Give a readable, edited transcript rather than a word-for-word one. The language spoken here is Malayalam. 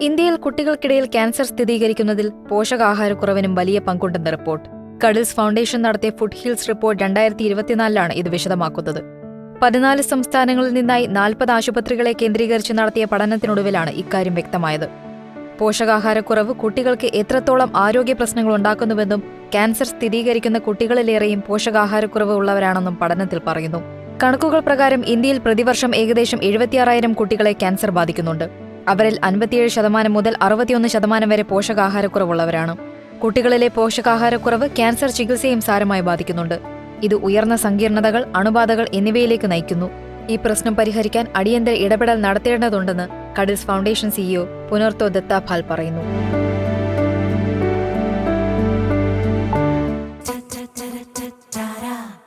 ഇന്ത്യയിൽ കുട്ടികൾക്കിടയിൽ ക്യാൻസർ സ്ഥിരീകരിക്കുന്നതിൽ പോഷകാഹാരക്കുറവിനും വലിയ പങ്കുണ്ടെന്ന് റിപ്പോർട്ട്. കഡിൽസ് ഫൗണ്ടേഷൻ നടത്തിയ ഫുഡ് ഹീൽസ് റിപ്പോർട്ട് 2024 ഇത് വിശദമാക്കുന്നത്. 14 സംസ്ഥാനങ്ങളിൽ നിന്നായി 40 ആശുപത്രികളെ കേന്ദ്രീകരിച്ച് നടത്തിയ പഠനത്തിനൊടുവിലാണ് ഇക്കാര്യം വ്യക്തമായത്. പോഷകാഹാരക്കുറവ് കുട്ടികൾക്ക് എത്രത്തോളം ആരോഗ്യ പ്രശ്നങ്ങൾ ഉണ്ടാക്കുന്നുവെന്നും ക്യാൻസർ സ്ഥിരീകരിക്കുന്ന കുട്ടികളിലേറെയും പോഷകാഹാരക്കുറവ് ഉള്ളവരാണെന്നും പഠനത്തിൽ പറയുന്നു. കണക്കുകൾ പ്രകാരം ഇന്ത്യയിൽ പ്രതിവർഷം ഏകദേശം 76,000 കുട്ടികളെ ക്യാൻസർ ബാധിക്കുന്നുണ്ട്. അവരിൽ 57% മുതൽ 61% വരെ പോഷകാഹാരക്കുറവുള്ളവരാണ്. കുട്ടികളിലെ പോഷകാഹാരക്കുറവ് ക്യാൻസർ ചികിത്സയും സാരമായി ബാധിക്കുന്നുണ്ട്. ഇത് ഉയർന്ന സങ്കീർണതകൾ, അണുബാധകൾ എന്നിവയിലേക്ക് നയിക്കുന്നു. ഈ പ്രശ്നം പരിഹരിക്കാൻ അടിയന്തര ഇടപെടൽ നടത്തേണ്ടതുണ്ടെന്ന് കഡിൽസ് ഫൗണ്ടേഷൻ CEO പുനർത്തോ ദത്താപാൽ പറയുന്നു.